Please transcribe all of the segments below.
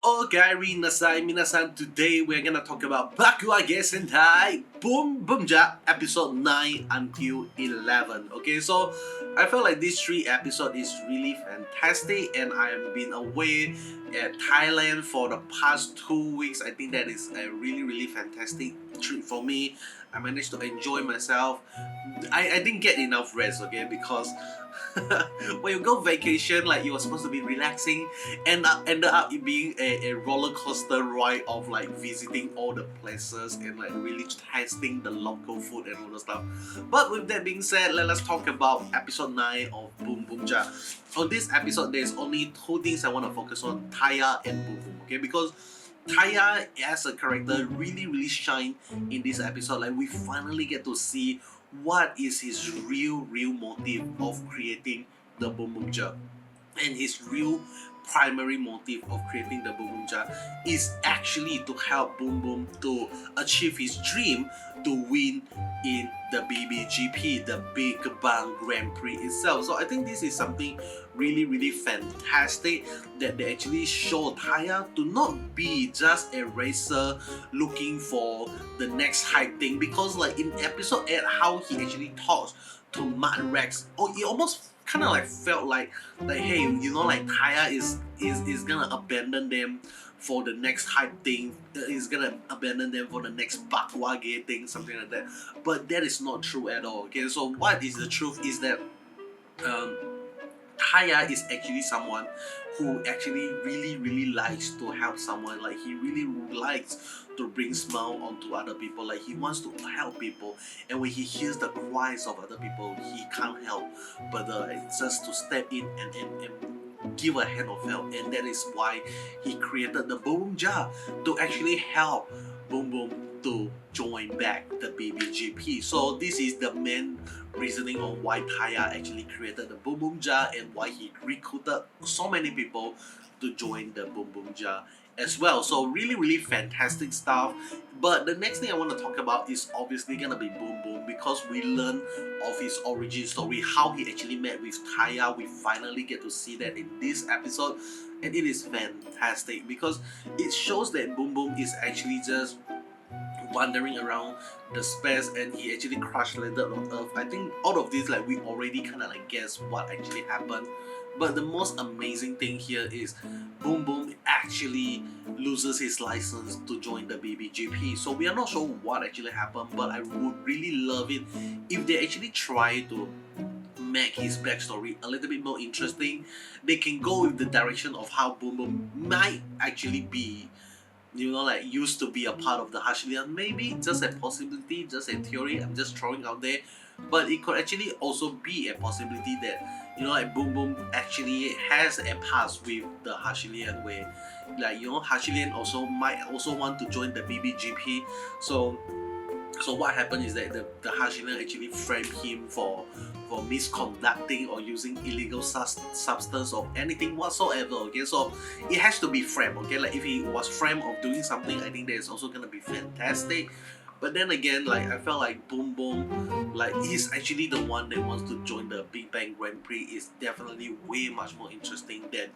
Okay, nasai minasan. Today we're gonna talk about Bakuage Sentai Boonboomger episode 9 until 11. Okay, so I felt like this three episode is really fantastic, and I have been away at Thailand for the past 2 weeks. I think that is a really fantastic trip for me. I managed to enjoy myself. I didn't get enough rest, okay, because when you go vacation, like you were supposed to be relaxing, ended up it being a roller coaster ride of like visiting all the places and like really tasting the local food and all the stuff. But with that being said, let us talk about episode 9 of Boonboomger. On this episode, there's only two things I want to focus on: Taya and Boom Boom. Okay, because Taya as a character really shine in this episode. Like we finally get to see what is his real motive of creating the Boonboomger, and his real primary motive of creating the Boonboomger is actually to help Boom Boom to achieve his dream to win in the BBGP, the Big Bang Grand Prix itself. So I think this is something really fantastic that they actually show Taya to not be just a racer looking for the next hype thing, because like in episode 8 how he actually talks to Mad Rex, it almost kind of like felt like hey, like Taya is gonna abandon them for the next hype thing, is gonna abandon them for the next Bakuage thing, something like that. But that is not true at all. Okay, so what is the truth is that um, Taya is actually someone who actually really likes to help someone. Like he really likes to bring smile onto other people. Like he wants to help people, and when he hears the cries of other people, he can't help but just to step in and give a hand of help. And that is why he created the Boonboomger to actually help Boom Boom to join back the BBGP. So this is the main reasoning on why Taya actually created the Boonboomger and why he recruited so many people to join the Boonboomger as well. So really fantastic stuff. But the next thing I want to talk about is obviously gonna be Boom Boom, because we learn of his origin story, how he actually met with Taya. We finally get to see that in this episode, and it is fantastic because it shows that Boom Boom is actually just wandering around the space, and he actually crash landed on Earth. I think all of this, like we already kind of like guess what actually happened, but the most amazing thing here is Boom Boom actually loses his license to join the BBGP. So we are not sure what actually happened, but I would really love it if they actually try to make his backstory a little bit more interesting. They can go with the direction of how Boom Boom might actually be, like used to be a part of the Hashirien. Maybe just a possibility, just a theory. I'm just throwing out there, but it could actually also be a possibility that like Boom Boom actually has a past with the Hashirien, where Hashirien also might also want to join the BBGP. So what happened is that the Hashirien actually framed him for misconducting or using illegal substance or anything whatsoever. Okay, so it has to be framed. Okay, like if he was framed of doing something, I think that is also gonna be fantastic. But then again, like I felt like Boom Boom, like he's actually the one that wants to join the Big Bang Grand Prix, is definitely way much more interesting than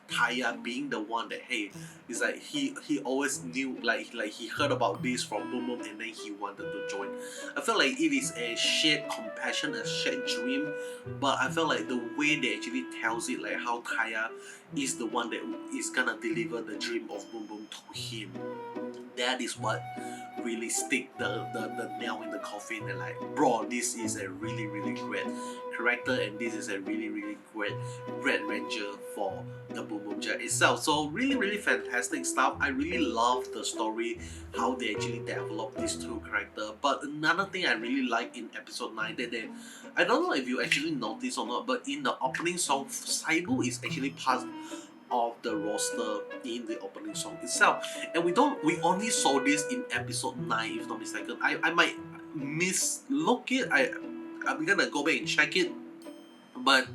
Taya being the one that, hey, it's like he always knew, like he heard about this from Boom Boom and then he wanted to join. I feel like it is a shared compassion, a shared dream, but I feel like the way they actually tells it, like how Taya is the one that is gonna deliver the dream of Boom Boom to him, that is what really stick the nail in the coffin. And like, bro, this is a really great character, and this is a really great Red Ranger for the Boonboomger itself. So really fantastic stuff. I really love the story, how they actually develop these two characters. But another thing I really like in episode 9, that I don't know if you actually notice or not, but in the opening song, Saibu is actually part of the roster in the opening song itself, and we only saw this in episode 9, if not mistaken. I might mislook it. I'm gonna go back and check it, but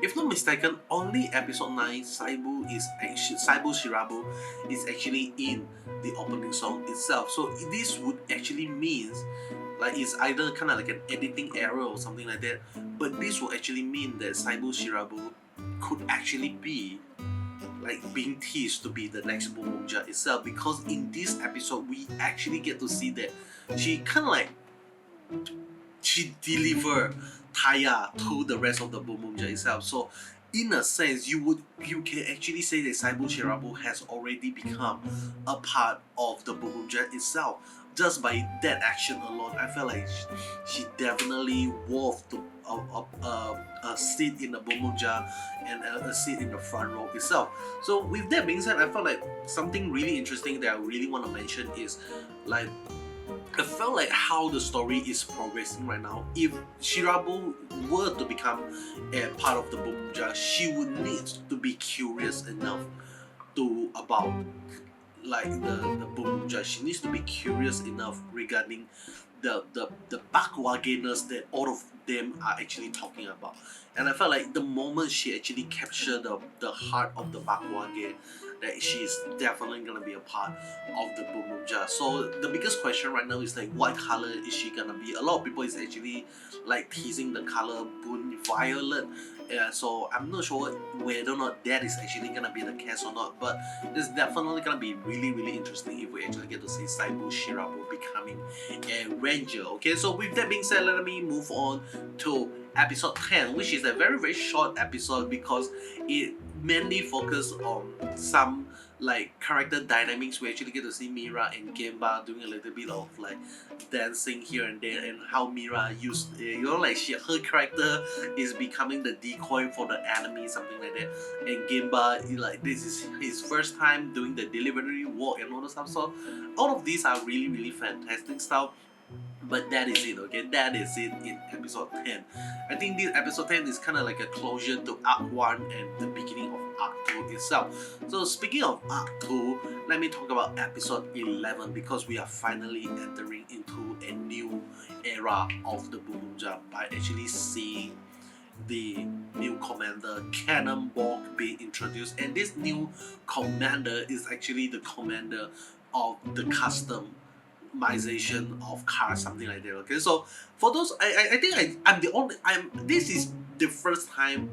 if not mistaken, only episode 9 Saibu Shirabu is actually in the opening song itself. So this would actually means like it's either kind of like an editing error or something like that, but this will actually mean that Saibu Shirabu could actually be like being teased to be the next Boonboomger itself, because in this episode we actually get to see that she kind of like she deliver Taya to the rest of the Boonboomger itself. So in a sense, you can actually say that Saibu Shirabu has already become a part of the Boonboomger itself. Just by that action alone, I felt like she definitely worth a seat in the Boonboomger and a seat in the front row itself. So with that being said, I felt like something really interesting that I really want to mention is like I felt like how the story is progressing right now. If Shirabu were to become a part of the Boonboomger, she would need to be curious enough to about like the Boonboomger. She needs to be curious enough regarding the Bakuageness that all of them are actually talking about. And I felt like the moment she actually captured the heart of the Bakuage, that she's definitely gonna be a part of the Boonboomger. So the biggest question right now is like, what color is she gonna be? A lot of people is actually like teasing the color Boon Violet. Yeah, so I'm not sure whether or not that is actually gonna be the case or not, but it's definitely gonna be really interesting if we actually get to see Saibu Shirabu becoming a ranger. Okay, so with that being said, let me move on to episode 10, which is a very short episode because it mainly focuses on some like character dynamics. We actually get to see Mira and Gemba doing a little bit of like dancing here and there, and how Mira used, like her character is becoming the decoy for the enemy, something like that. And Gemba, like this is his first time doing the delivery walk and all the stuff. So all of these are really fantastic stuff. But that is it, okay? That is it in episode 10. I think this episode 10 is kind of like a closure to Arc 1 and the beginning of Arc 2 itself. So speaking of Arc 2, let me talk about episode 11, because we are finally entering into a new era of the Boonboomger by actually seeing the new commander Cannonball being introduced. And this new commander is actually the commander of the customization of cars, something like that. Okay, so for those, I think I'm the only, this is the first time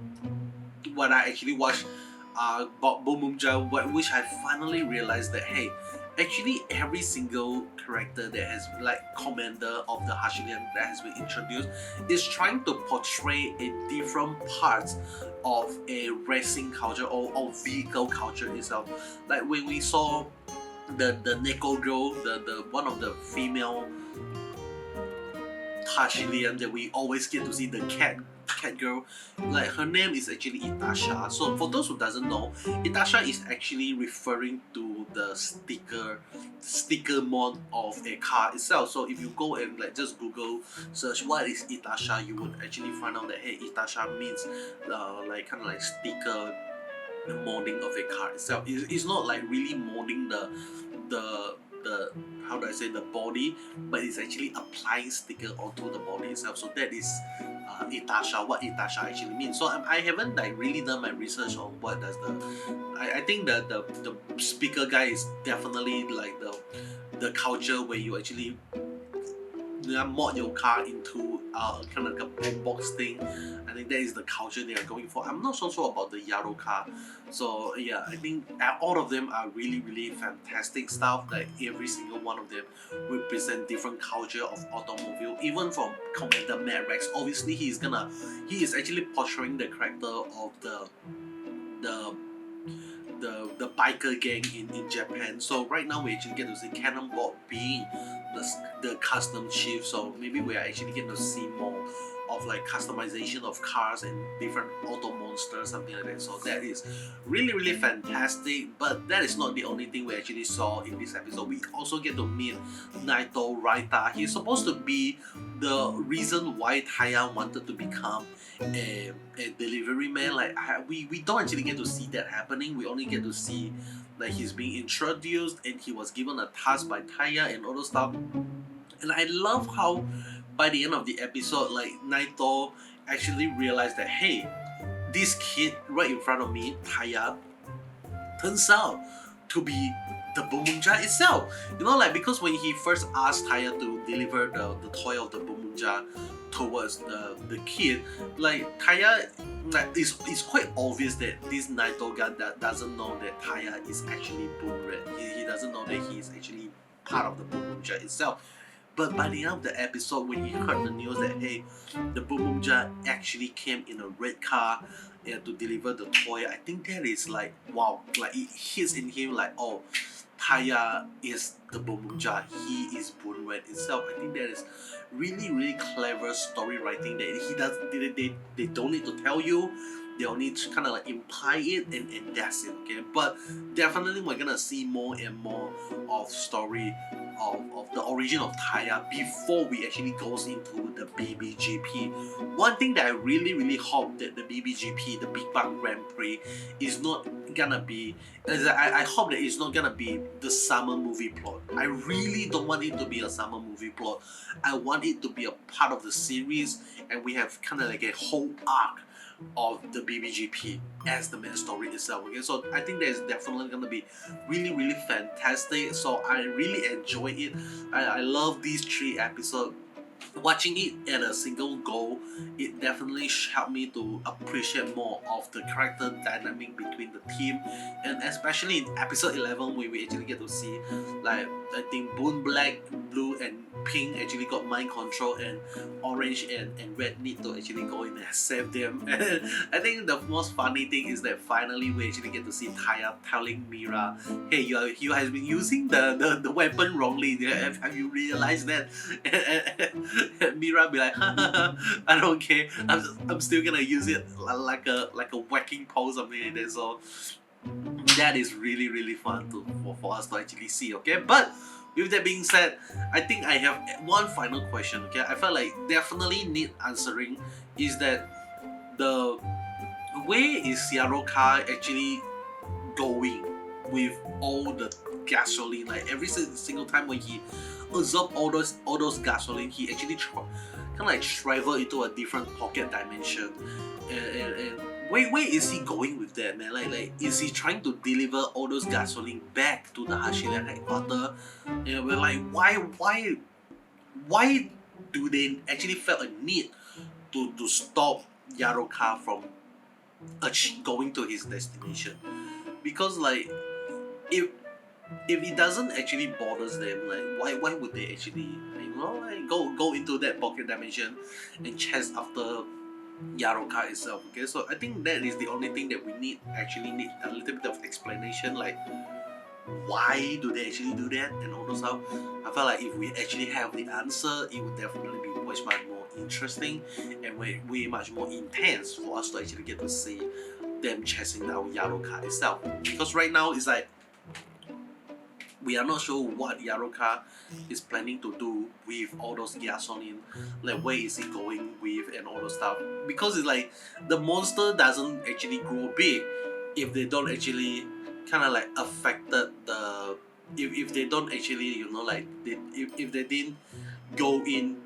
when I actually watched Boonboomger, which I finally realized that hey, actually every single character that has like commander of the Hashirien that has been introduced is trying to portray a different parts of a racing culture or vehicle culture itself. Like when we saw the Neko girl, the one of the female Hashirien that we always get to see, the cat girl, like her name is actually Itasha. So for those who doesn't know, Itasha is actually referring to the sticker mod of a car itself. So if you go and like just Google search what is Itasha, you would actually find out that hey, Itasha means like kind of like sticker modding of a car itself. It's not like really modding the how do I say, the body, but it's actually applying sticker onto the body itself. So that is Itasha, what Itasha actually means. So I haven't like really done my research on what does I think that the speaker guy is definitely like the culture where you actually mod your car into kind of like a black box thing. I think that is the culture they are going for. I'm not so sure about the Yaro car. So yeah, I think all of them are really fantastic stuff. Like every single one of them represent different culture of automobile. Even from Commander Mad Rex, obviously he is actually portraying the character of the biker gang in Japan. So right now we actually get to see Cannonball being the custom chief. So maybe we are actually getting to see more of like customization of cars and different auto monsters, something like that. So that is really fantastic. But that is not the only thing we actually saw in this episode. We also get to meet Naito Raita. He's supposed to be the reason why Taya wanted to become a delivery man. Like we don't actually get to see that happening. We only get to see like he's being introduced and he was given a task by Taya and all those stuff. And I love how by the end of the episode, like Naito actually realized that hey, this kid right in front of me, Taya, turns out to be the Boonboomger itself. You know, like because when he first asked Taya to deliver the toy of the Boonboomger Boonboomger towards the kid. Like Taya, like it's quite obvious that this Naito guy that doesn't know that Taya is actually Boonred. He doesn't know that he is actually part of the Boonboomger itself. But by the end of the episode, when he heard the news that hey, the Boonboomger actually came in a red car to deliver the toy, I think that is like wow, like it hits in him like oh, Taya is the Boonboomger, he is Boonred itself. I think that is really clever story writing that he does they don't need to tell you. They only kind of like imply it and that's it, okay? But definitely we're gonna see more and more of story of the origin of Taya before we actually goes into the BBGP. One thing that I really hope that the BBGP, the Big Bang Grand Prix, is not gonna be, I hope that it's not gonna be the summer movie plot. I really don't want it to be a summer movie plot. I want it to be a part of the series and we have kind of like a whole arc of the BBGP as the main story itself, okay? So I think that is definitely gonna be really fantastic. So I really enjoy it. I love these 3 episodes. Watching it at a single go, it definitely helped me to appreciate more of the character dynamic between the team, and especially in episode 11 where we actually get to see like I think Boon Black, Blue and Pink actually got mind control and Orange and Red need to actually go in and save them. And I think the most funny thing is that finally we actually get to see Taya telling Mira, hey, you has been using the weapon wrongly. Have you realized that? And Mira be like, I don't care. I'm still gonna use it like a whacking pole, something like that. So that is really fun for us to actually see, okay? But with that being said, I think I have one final question, okay? I felt like definitely need answering is that the where is Yaroka actually going with all the gasoline? Like every single time when he absorb all those gasoline, he actually kind of like travel into a different pocket dimension. And where is he going with that, man? Like is he trying to deliver all those gasoline back to the Hashirien headquarters? And we're like, why do they actually felt a need to stop Yaroka from going to his destination? Because like if it doesn't actually bothers them, like why would they actually like go into that pocket dimension and chase after Yaroka itself, okay? So I think that is the only thing that we need a little bit of explanation, like why do they actually do that and all those stuff. I feel like if we actually have the answer, it would definitely be much more interesting and way much more intense for us to actually get to see them chasing down Yaroka itself. Because right now it's like we are not sure what Yaroka is planning to do with all those gasoline, like where is he going with and all those stuff. Because it's like the monster doesn't actually grow big if they don't actually kind of like affected the if they don't actually like if they didn't go in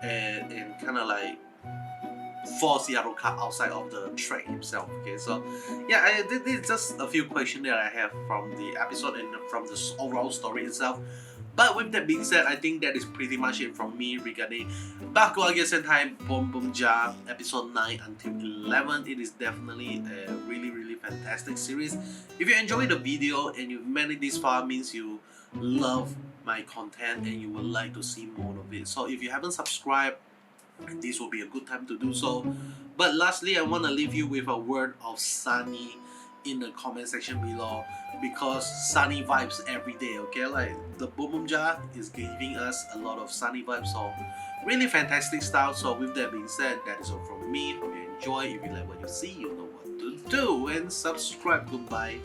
and kind of like force Yaroka outside of the track himself, okay? So yeah, this is just a few questions that I have from the episode and from the overall story itself. But with that being said, I think that is pretty much it from me regarding Bakuage Sentai Boonboomger episode 9 until 11. It is definitely a really fantastic series. If you enjoyed the video and you've made it this far, means you love my content and you would like to see more of it. So if you haven't subscribed, this will be a good time to do so. But lastly, I want to leave you with a word of Sunny in the comment section below, because sunny vibes every day, okay? Like the Boonboomger is giving us a lot of sunny vibes, so really fantastic style. So with that being said, that is all from me. Hope you enjoy. If you like what you see, you know what to do, and subscribe. Goodbye.